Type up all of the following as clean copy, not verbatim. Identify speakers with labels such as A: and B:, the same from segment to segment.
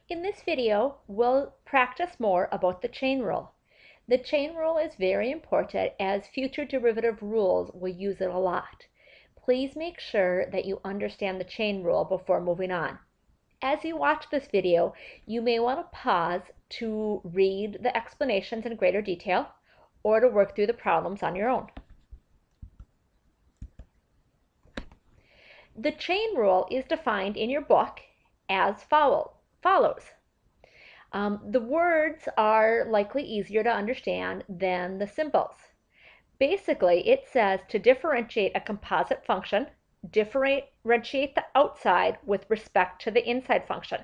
A: In this video, we'll practice more about the chain rule. The chain rule is very important as future derivative rules will use it a lot. Please make sure that you understand the chain rule before moving on. As you watch this video, you may want to pause to read the explanations in greater detail or to work through the problems on your own. The chain rule is defined in your book as follows. The words are likely easier to understand than the symbols. Basically, it says to differentiate a composite function, differentiate the outside with respect to the inside function.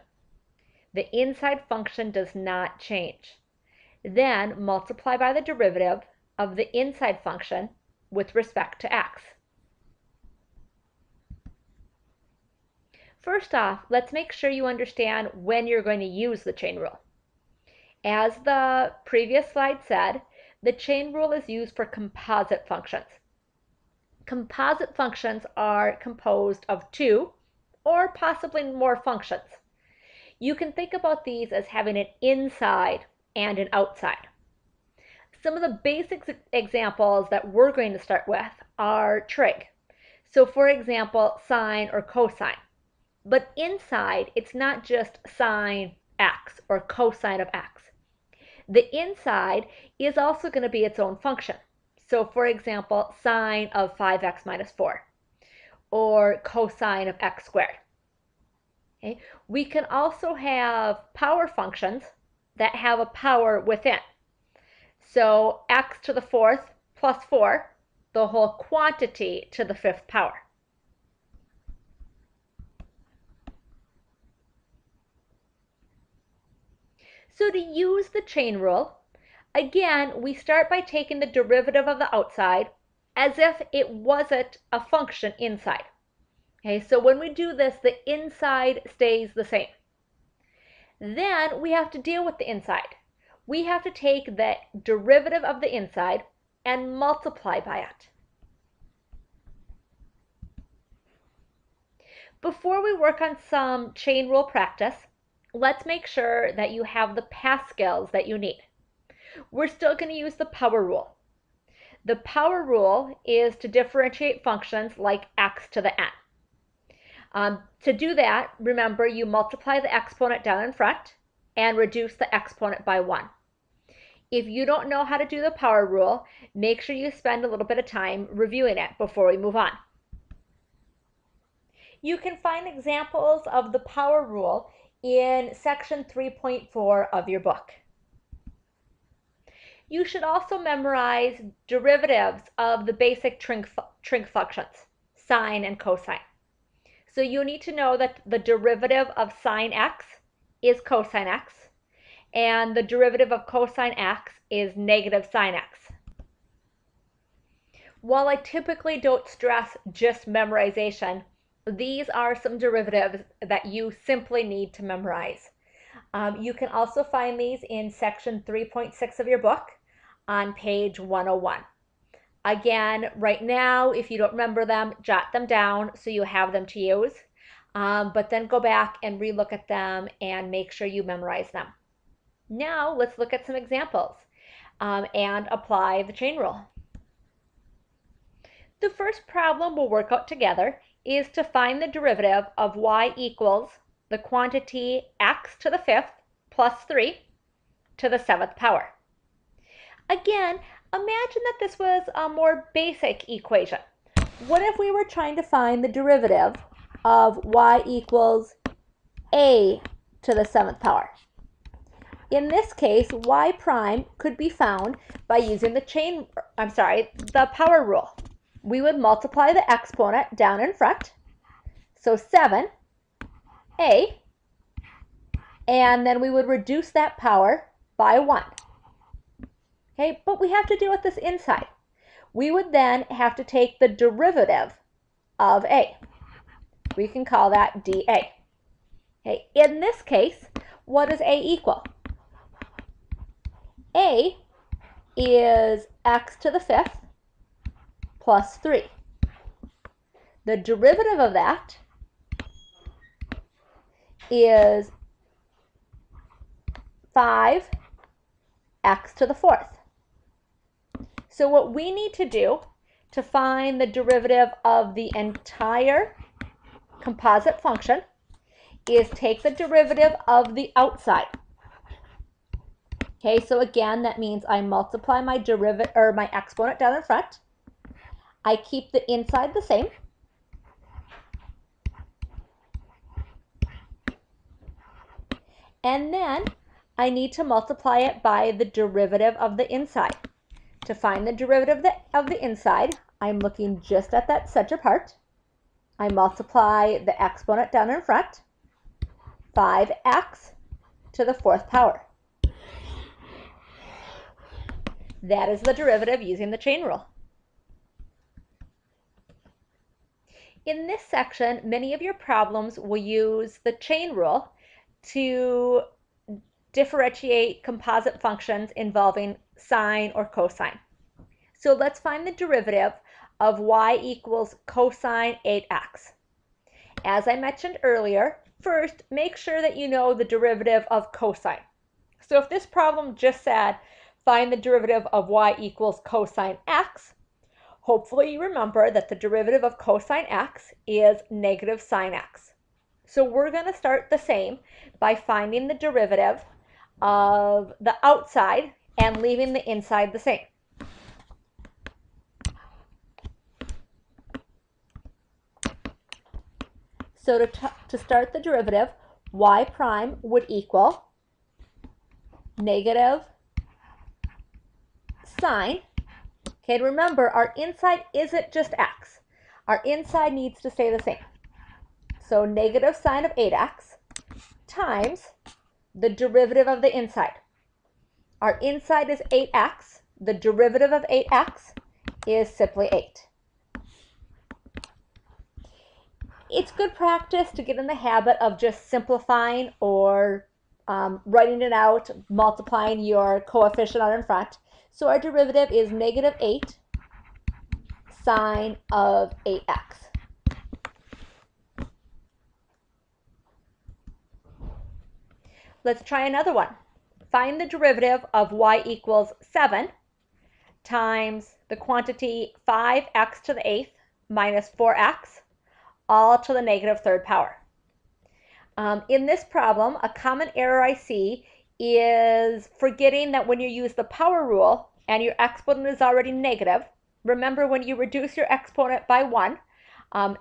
A: The inside function does not change. Then multiply by the derivative of the inside function with respect to x. First off, let's make sure you understand when you're going to use the chain rule. As the previous slide said, the chain rule is used for composite functions. Composite functions are composed of two or possibly more functions. You can think about these as having an inside and an outside. Some of the basic examples that we're going to start with are trig. So for example, sine or cosine. But inside, it's not just sine x or cosine of x. The inside is also going to be its own function. So for example, sine of 5x minus 4 or cosine of x squared. Okay? We can also have power functions that have a power within. So x to the fourth plus 4, the whole quantity to the fifth power. So to use the chain rule, again, we start by taking the derivative of the outside as if it wasn't a function inside. Okay, so when we do this, the inside stays the same. Then we have to deal with the inside. We have to take the derivative of the inside and multiply by it. Before we work on some chain rule practice, let's make sure that you have the past skills that you need. We're still going to use the power rule. The power rule is to differentiate functions like x to the n. To do that, remember you multiply the exponent down in front and reduce the exponent by 1. If you don't know how to do the power rule, make sure you spend a little bit of time reviewing it before we move on. You can find examples of the power rule in section 3.4 of your book. You should also memorize derivatives of the basic trig functions, sine and cosine. So you need to know that the derivative of sine x is cosine x, and the derivative of cosine x is negative sine x. While I typically don't stress just memorization, these are some derivatives that you simply need to memorize. You can also find these in section 3.6 of your book on page 101. Again, right now, if you don't remember them, jot them down so you have them to use, but then go back and relook at them and make sure you memorize them. Now, let's look at some examples and apply the chain rule. The first problem we'll work out together is to find the derivative of y equals the quantity x to the fifth plus 3 to the 7th power. Again, imagine that this was a more basic equation. What if we were trying to find the derivative of y equals a to the 7th power? In this case, y prime could be found by using the power rule. We would multiply the exponent down in front, so 7a, and then we would reduce that power by 1. Okay, but we have to deal with this inside. We would then have to take the derivative of a. We can call that dA. Okay, in this case, what does a equal? A is x to the fifth plus 3. The derivative of that is 5x to the 4th. So what we need to do to find the derivative of the entire composite function is take the derivative of the outside. Okay, so again, that means I multiply my derivative or my exponent down in front. I keep the inside the same. And then I need to multiply it by the derivative of the inside. To find the derivative of the inside, I'm looking just at that center part. I multiply the exponent down in front, 5x to the 4th power. That is the derivative using the chain rule. In this section, many of your problems will use the chain rule to differentiate composite functions involving sine or cosine. So let's find the derivative of y equals cosine 8x. As I mentioned earlier, first make sure that you know the derivative of cosine. So if this problem just said find the derivative of y equals cosine x, hopefully you remember that the derivative of cosine x is negative sine x. So we're going to start the same by finding the derivative of the outside and leaving the inside the same. So to start the derivative, y prime would equal negative sine. Okay, remember our inside isn't just x. Our inside needs to stay the same. So negative sine of 8x times the derivative of the inside. Our inside is 8x. The derivative of 8x is simply 8. It's good practice to get in the habit of just simplifying or writing it out, multiplying your coefficient out in front. So our derivative is negative 8 sine of 8x. Let's try another one. Find the derivative of y equals 7 times the quantity 5x to the 8th minus 4x, all to the negative 3rd power. In this problem, a common error I see is forgetting that when you use the power rule and your exponent is already negative, remember when you reduce your exponent by 1,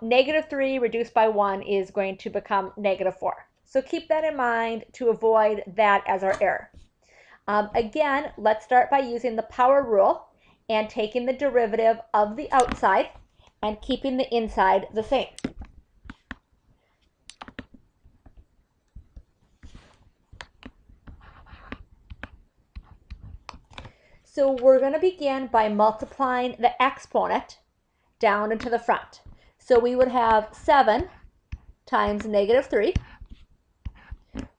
A: negative 3 reduced by 1 is going to become negative 4. So keep that in mind to avoid that as our error. Again, let's start by using the power rule and taking the derivative of the outside and keeping the inside the same. So we're going to begin by multiplying the exponent down into the front. So we would have 7 times negative 3.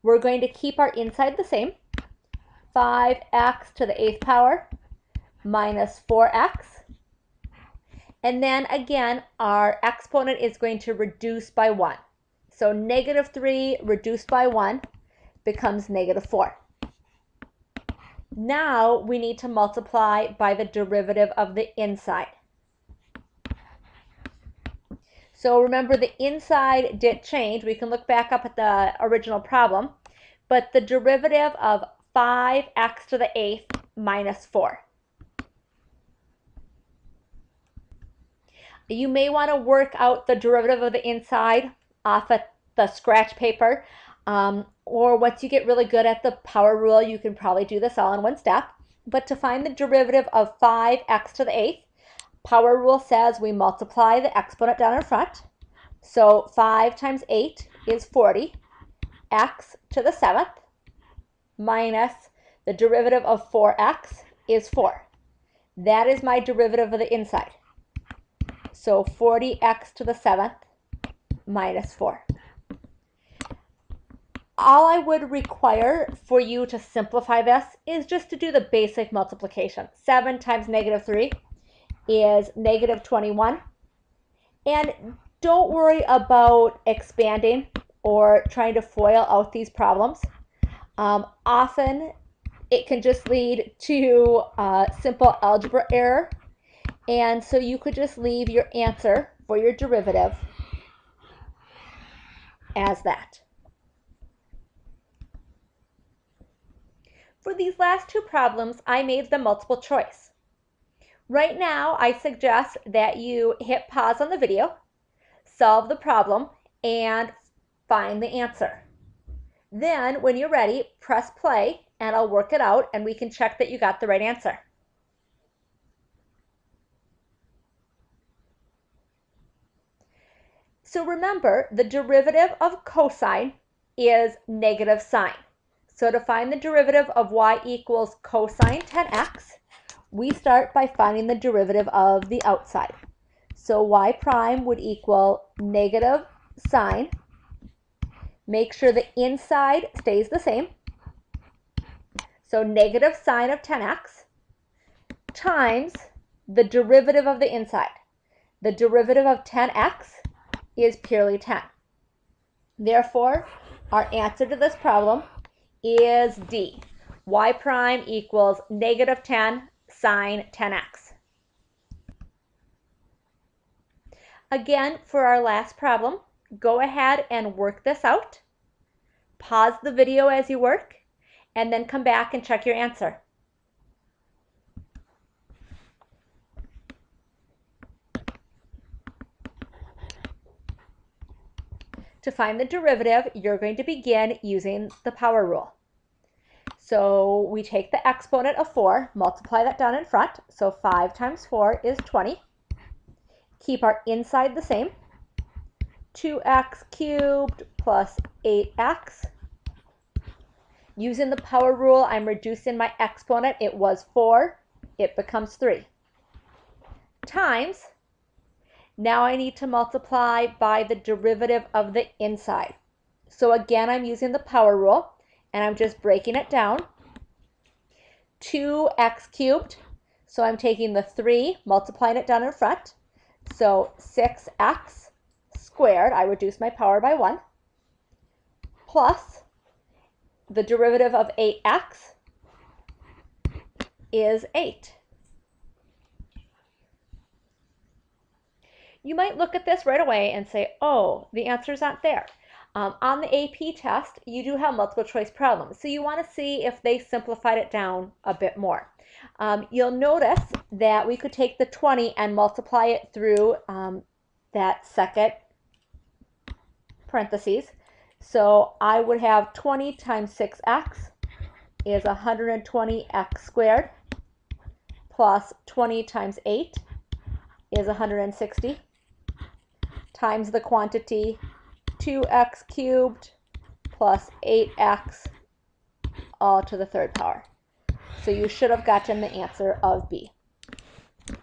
A: We're going to keep our inside the same. 5x to the 8th power minus 4x. And then again, our exponent is going to reduce by 1. So negative 3 reduced by 1 becomes negative 4. Now we need to multiply by the derivative of the inside. So remember the inside did change. We can look back up at the original problem, but the derivative of 5x to the 8th minus 4. You may want to work out the derivative of the inside off at the scratch paper, or once you get really good at the power rule, you can probably do this all in one step. But to find the derivative of 5x to the 8th, power rule says we multiply the exponent down in front. So 5 times 8 is 40, x to the 7th, minus the derivative of 4x is 4. That is my derivative of the inside. So 40x to the 7th minus 4. All I would require for you to simplify this is just to do the basic multiplication. 7 times negative 3 is negative 21. And don't worry about expanding or trying to FOIL out these problems. Often it can just lead to simple algebra error. And so you could just leave your answer for your derivative as that. For these last two problems, I made them multiple choice. Right now, I suggest that you hit pause on the video, solve the problem, and find the answer. Then, when you're ready, press play, and I'll work it out, and we can check that you got the right answer. So remember, the derivative of cosine is negative sine. So to find the derivative of y equals cosine 10x, we start by finding the derivative of the outside. So y prime would equal negative sine. Make sure the inside stays the same. So negative sine of 10x times the derivative of the inside. The derivative of 10x is purely 10. Therefore, our answer to this problem is D. Y prime equals negative 10 sine 10x. Again, for our last problem, go ahead and work this out. Pause the video as you work, and then come back and check your answer. To find the derivative, you're going to begin using the power rule. So we take the exponent of 4, multiply that down in front. So 5 times 4 is 20. Keep our inside the same. 2x cubed plus 8x. Using the power rule, I'm reducing my exponent. It was 4. It becomes 3. Times. Now I need to multiply by the derivative of the inside. So again, I'm using the power rule, and I'm just breaking it down. 2x cubed, so I'm taking the 3, multiplying it down in front. So 6x squared, I reduce my power by 1, plus the derivative of 8x is 8. You might look at this right away and say, oh, the answer's not there. On the AP test, you do have multiple choice problems, so you want to see if they simplified it down a bit more. You'll notice that we could take the 20 and multiply it through that second parentheses. So I would have 20 times 6x is 120x squared, plus 20 times 8 is 160, times the quantity 2x cubed plus 8x all to the third power. So you should have gotten the answer of B.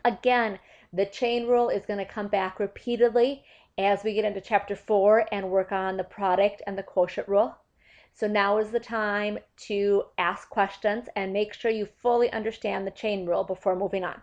A: Again, the chain rule is going to come back repeatedly as we get into chapter 4 and work on the product and the quotient rule. So now is the time to ask questions and make sure you fully understand the chain rule before moving on.